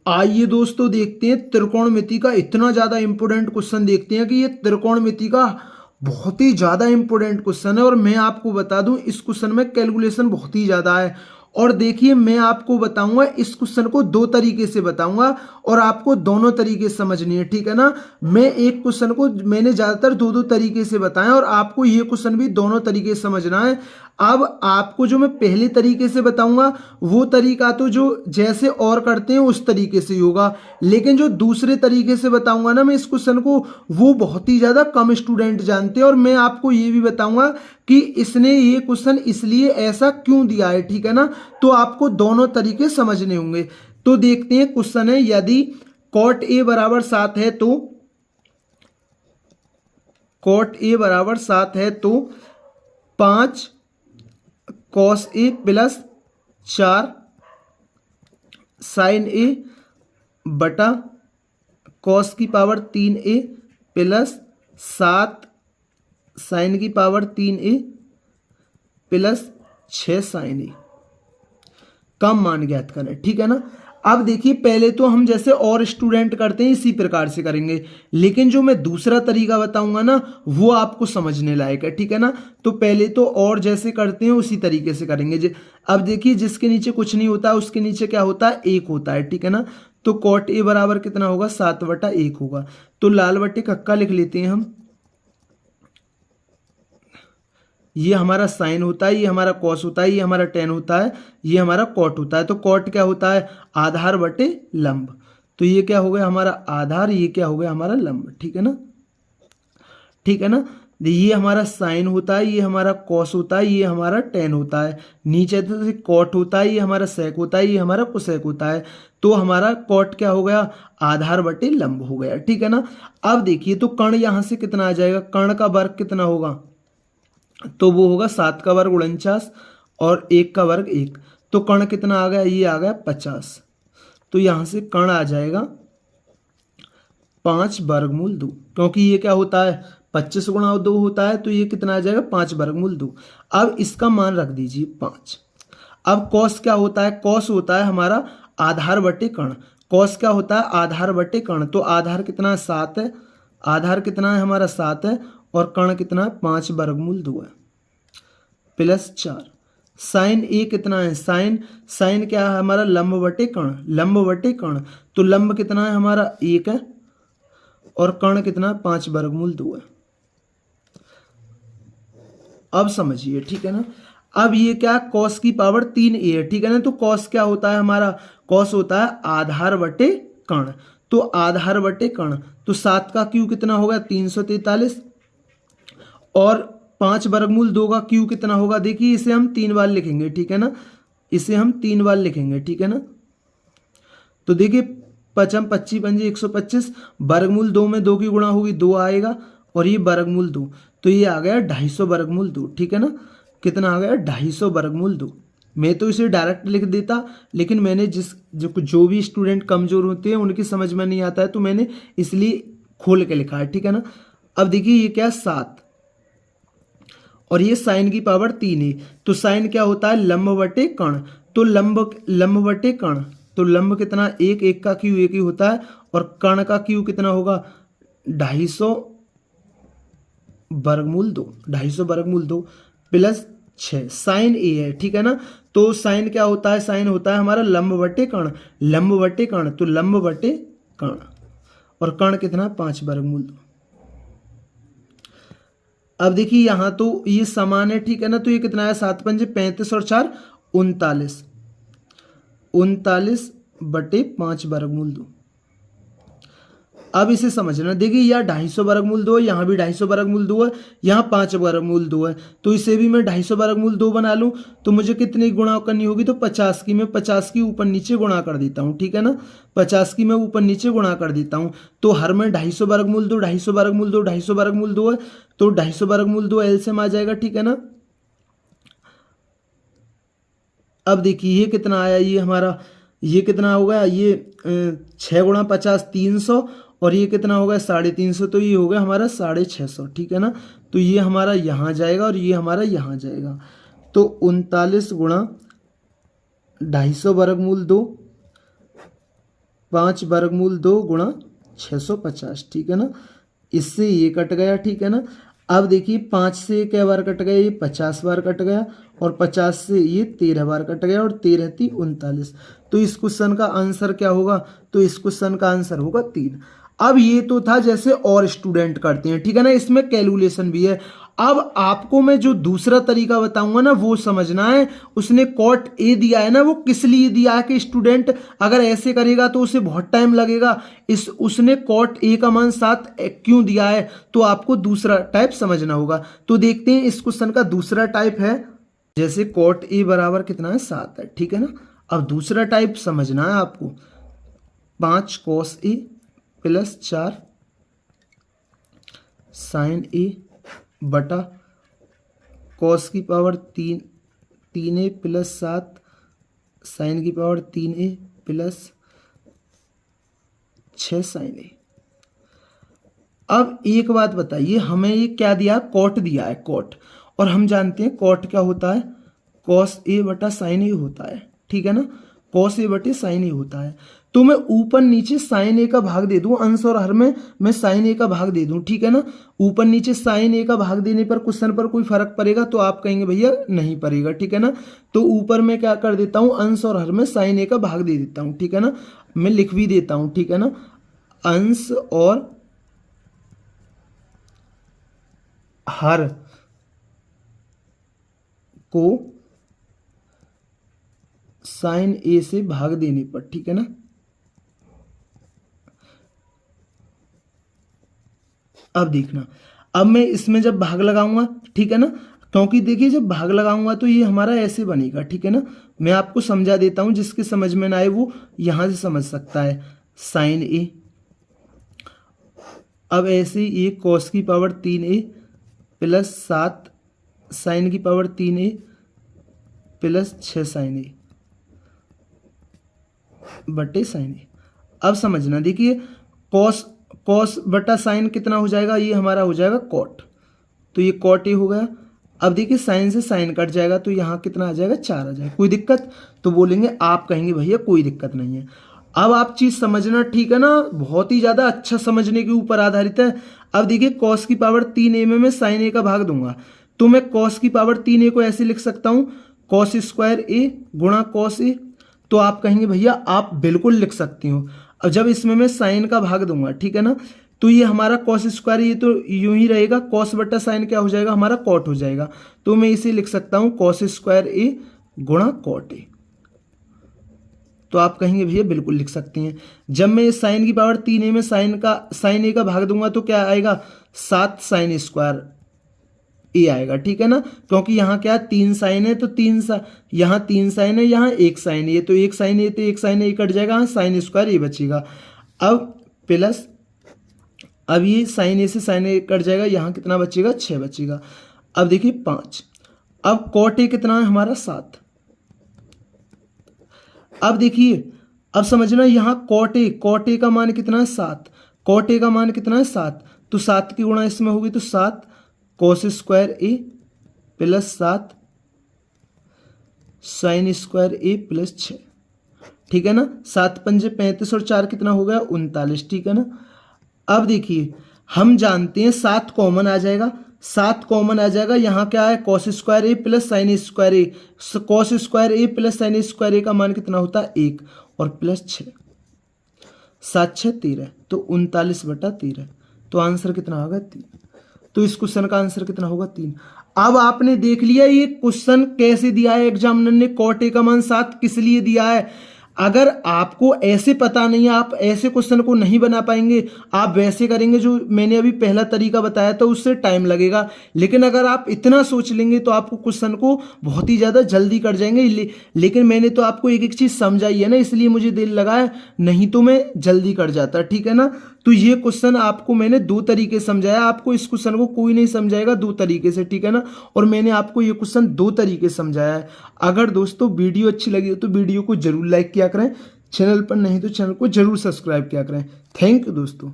आइए दोस्तों देखते हैं त्रिकोणमिति का इतना ज़्यादा इंपॉर्टेंट क्वेश्चन देखते हैं कि ये त्रिकोणमिति का बहुत ही ज़्यादा इंपॉर्टेंट क्वेश्चन है। और मैं आपको बता दूं इस क्वेश्चन में कैलकुलेशन बहुत ही ज़्यादा है। और देखिए मैं आपको बताऊंगा इस क्वेश्चन को दो तरीके से बताऊंगा और आपको दोनों तरीके समझनी है, ठीक है ना। मैं एक क्वेश्चन को मैंने ज़्यादातर दो दो तरीके से बताया और आपको ये क्वेश्चन भी दोनों तरीके से समझना है। अब आपको जो मैं पहले तरीके से बताऊंगा वो तरीका तो जो जैसे और करते हैं उस तरीके से ही होगा, लेकिन जो दूसरे तरीके से बताऊंगा ना मैं इस क्वेश्चन को, वो बहुत ही ज़्यादा कम स्टूडेंट जानते हैं। और मैं आपको ये भी बताऊंगा कि इसने ये क्वेश्चन इसलिए ऐसा क्यों दिया है, ठीक है ना। तो आपको दोनों तरीके समझने होंगे। तो देखते हैं क्वेश्चन है, यदि कॉट ए बराबर 7 है तो कॉट ए बराबर 7 है तो 5 कॉस ए प्लस 4 साइन ए बटा कॉस की पावर 3 ए प्लस 7 साइन की पावर 3 ए प्लस 6 साइन ए का मान ज्ञात करें, ठीक है ना। अब देखिए पहले तो हम जैसे और स्टूडेंट करते हैं इसी प्रकार से करेंगे, लेकिन जो मैं दूसरा तरीका बताऊंगा ना वो आपको समझने लायक है, ठीक है ना। तो पहले तो और जैसे करते हैं उसी तरीके से करेंगे। अब देखिए जिसके नीचे कुछ नहीं होता उसके नीचे क्या होता है, 1 होता है, ठीक है ना। तो कॉट ए बराबर कितना होगा, 7/1 होगा। तो लाल बटे कक्का लिख लेते हैं हम। ये हमारा साइन होता है, ये हमारा कॉस होता है, ये हमारा टेन होता है, ये हमारा कॉट होता है। तो कॉट क्या होता है, आधार बटे लंब। तो ये क्या हो गया हमारा आधार, ये क्या हो गया हमारा लंब, ठीक है ना, ठीक है ना। ये हमारा साइन होता है, ये हमारा कॉस होता है, ये हमारा टेन होता है। नीचे तो कॉट होता है, ये हमारा सेक होता है, ये हमारा कोसेक होता है। तो हमारा कॉट क्या हो गया, आधार बटे लंब हो गया, ठीक है ना। अब देखिए तो कर्ण यहां से कितना आ जाएगा, कर्ण का वर्ग कितना होगा, तो वो होगा 7 का वर्ग 49 और 1 का वर्ग 1। तो कर्ण कितना आ गया, ये आ गया 50। तो यहां से कर्ण आ जाएगा 5/2, क्योंकि ये क्या होता है 25 गुणा 2 होता है। तो ये कितना आ जाएगा 5/2। अब इसका मान रख दीजिए 5। अब कॉस क्या होता है, कॉस होता है हमारा आधार बटे कर्ण। कॉस क्या होता है, आधार बटे कर्ण। तो आधार कितना है 7 है, आधार कितना है हमारा 7 है और कर्ण कितना है 5/2 है प्लस 4। साइन ए कितना है, साइन साइन क्या है हमारा लंब बटे कर्ण, लंब बटे कर्ण। तो लंब कितना है हमारा 1 है और कर्ण कितना 5/2 है। अब समझिए, ठीक है ना। अब ये क्या कॉस की पावर 3a है, ठीक है ना। तो कॉस क्या होता है हमारा, कॉस होता है आधार बटे कर्ण। तो आधार बटे कर्ण, तो 7 का क्यू कितना होगा 343 और 5/2 का क्यू कितना होगा, देखिए इसे हम 3 बार लिखेंगे, ठीक है ना, इसे हम 3 बार लिखेंगे, ठीक है ना। तो देखिए 5 25 पंजे 125, वर्गमूल 2 में 2 की गुणा होगी 2 आएगा और ये वर्गमूल 2, तो ये आ गया 250/2, ठीक है ना। कितना आ गया 250/2। मैं तो इसे डायरेक्ट लिख देता, लेकिन मैंने जो भी स्टूडेंट कमजोर होते हैं उनकी समझ में नहीं आता है तो मैंने इसलिए खोल के लिखा है, ठीक है ना। अब देखिए ये क्या 7 और ये साइन की पावर 3 है। तो साइन क्या होता है लंब बटे कर्ण। तो लंब बटे कर्ण, तो लंब कितना 1, 1 का क्यू 1 ही होता है और कर्ण का क्यू कितना होगा 250/2, 250/2 प्लस 6। साइन ए है, ठीक है ना। तो साइन क्या होता है, साइन होता है हमारा लंब बटे कर्ण, लंब बटे कर्ण। तो लंब बटे कर्ण और कर्ण कितना 5/2। अब देखिए यहां तो ये समान है, ठीक है ना। तो ये कितना है 7 पंजे 35 और 4 39, 39/5/2। अब इसे समझना, देखिए यहाँ 250/2 है, यहाँ भी 250/2 है, यहाँ 5/2 है। तो इसे भी मैं 250/2 बना लूँ तो मुझे कितनी गुणा करनी होगी, तो 50 की। मैं 50 की ऊपर नीचे गुणा कर देता हूँ, ठीक है ना। 50 की मैं ऊपर नीचे गुणा कर देता हूँ। तो हर में 250/2 250/2 250/2 है, तो 250/2 एलसीएम आ जाएगा, ठीक है ना। अब देखिए ये कितना आया, ये हमारा ये कितना हो गया, ये 6 गुणा 50 300 और ये कितना हो गया 350, तो ये हो गया हमारा 650, ठीक है ना। तो ये हमारा यहाँ जाएगा और ये हमारा यहाँ जाएगा। तो 39 गुणा 250/2 5 वर्गमूल 2 गुणा 650, ठीक है ना। इससे ये कट गया, ठीक है ना। अब देखिए 5 से क्या बार कट गया, ये 50 बार कट गया, और 50 से ये 13 बार कट गया, और 13 × 3 = 39। तो इस क्वेश्चन का आंसर क्या होगा, तो इस क्वेश्चन का आंसर होगा 3। अब ये तो था जैसे और स्टूडेंट करते हैं, ठीक है ना, इसमें कैलकुलेशन भी है। अब आपको मैं जो दूसरा तरीका बताऊंगा ना वो समझना है। उसने कॉट ए दिया है ना, वो किस लिए दिया है कि स्टूडेंट अगर ऐसे करेगा तो उसे बहुत टाइम लगेगा। उसने कॉट ए का मान 7 क्यों दिया है, तो आपको दूसरा टाइप समझना होगा। तो देखते हैं इस क्वेश्चन का दूसरा टाइप है, जैसे कॉट ए बराबर कितना है 7 है, ठीक है ना। अब दूसरा टाइप समझना है आपको, 5 cos ए प्लस 4 sin ए बटा cos की पावर 3a प्लस 7 sin की पावर 3a प्लस 6 sin ए। अब एक बात बताइए, हमें ये क्या दिया, कॉट दिया है, कॉट, और हम जानते हैं कॉट क्या होता है, cos a बटा sin a होता है, ठीक है ना। cos a बटे sin a होता है। तो मैं ऊपर नीचे sin a का भाग दे दूं, अंश और हर में मैं sin a का भाग दे दूं, ठीक है ना। ऊपर नीचे sin a का भाग देने पर क्वेश्चन पर कोई फर्क पड़ेगा, तो आप कहेंगे भैया नहीं पड़ेगा, ठीक है ना। तो ऊपर मैं क्या कर देता हूं, अंश और हर में sin a का भाग दे देता हूं, ठीक है ना। मैं लिख भी देता हूं, ठीक है ना, अंश और हर को sin a से भाग देने पर, ठीक है ना। अब देखना, अब मैं इसमें जब भाग लगाऊंगा, ठीक है ना, क्योंकि देखिए जब भाग लगाऊंगा तो ये हमारा ऐसे बनेगा, ठीक है ना। मैं आपको समझा देता हूं, जिसके समझ में ना आए वो यहां से समझ सकता है। sin a, अब ऐसे ये cos की पावर 3a प्लस 7 sin की power 3a plus 6 sin a बटे sin a। अब समझना, देखिए cos बटा साइन कितना हो जाएगा, ये हमारा हो जाएगा कॉट, तो ये कॉट ए हो गया। अब देखिए साइन से साइन कट जाएगा, तो यहाँ कितना आ जाएगा, 4 आ जाएगा। कोई दिक्कत, तो बोलेंगे, आप कहेंगे भैया कोई दिक्कत नहीं है। अब आप चीज़ समझना, ठीक है ना, बहुत ही ज़्यादा अच्छा समझने के ऊपर आधारित है। अब देखिए कॉस की पावर 3a में मैं साइन ए का भाग दूंगा, तो मैं कॉस की पावर 3a को ऐसे लिख सकता हूँ, कॉस स्क्वायर ए गुणा कॉस ए। तो आप कहेंगे भैया आप बिल्कुल लिख सकती हो। अब जब इसमें मैं साइन का भाग दूंगा, ठीक है ना, तो ये हमारा कॉस स्क्वायर, ये तो यूं ही रहेगा, कॉस बट्टा साइन क्या हो जाएगा, हमारा कॉट हो जाएगा। तो मैं इसे लिख सकता हूं कॉस स्क्वायर ए गुणा कॉट ए। तो आप कहेंगे भैया बिल्कुल लिख सकती हैं। जब मैं साइन की पावर 3a में साइन ए का भाग दूंगा तो क्या आएगा, 7 साइन स्क्वायर ए आएगा, ठीक है ना। क्योंकि यहाँ क्या 3 साइन है, तो यहाँ 3 साइन है, यहाँ 1 साइन है, तो 1 साइन है, तो 1 साइन ए कट जाएगा, हाँ साइन स्क्वायर ए बचेगा। अब प्लस, अब ये साइन ए से साइन ए कट जाएगा, यहाँ कितना बचेगा, 6 बचेगा। अब देखिए 5, अब कॉट ए कितना है हमारा 7। अब देखिए, अब समझना, यहाँ कॉट ए का मान कितना है 7, कॉट ए का मान कितना है 7, तो 7 की गुणा इसमें होगी, तो 7 कॉस स्क्वायर ए प्लस 7 साइन स्क्वायर ए प्लस 6, ठीक है ना। 7 पंजे 35 और 4 कितना हो गया, 39, ठीक है ना। अब देखिए हम जानते हैं 7 कॉमन आ जाएगा, 7 कॉमन आ जाएगा, यहाँ क्या है कॉस स्क्वायर ए प्लस साइन स्क्वायर ए, कॉस स्क्वायर ए प्लस साइन स्क्वायर ए का मान कितना होता है 1 और प्लस 6, 7 6 13, तो 39/13। तो आंसर कितना होगा 3। तो इस क्वेश्चन का आंसर कितना होगा 3। अब आपने देख लिया ये क्वेश्चन कैसे दिया है एग्जामिनर ने, कॉट ए का मान 7 किस लिए दिया है। अगर आपको ऐसे पता नहीं है, आप ऐसे क्वेश्चन को नहीं बना पाएंगे, आप वैसे करेंगे जो मैंने अभी पहला तरीका बताया था, उससे टाइम लगेगा। लेकिन अगर आप इतना सोच लेंगे तो आपको क्वेश्चन को बहुत ही ज़्यादा जल्दी कर जाएंगे। लेकिन मैंने तो आपको एक एक चीज़ समझाई है ना, इसलिए मुझे देर लगा है, नहीं तो मैं जल्दी कर जाता, ठीक है ना। तो ये क्वेश्चन आपको मैंने 2 तरीके समझाया, आपको इस क्वेश्चन को कोई नहीं समझाएगा 2 तरीके से, ठीक है ना। और मैंने आपको ये क्वेश्चन 2 तरीके समझाया है। अगर दोस्तों वीडियो अच्छी लगी हो तो वीडियो को जरूर लाइक किया करें, चैनल पर नहीं तो चैनल को जरूर सब्सक्राइब किया करें। थैंक यू दोस्तों।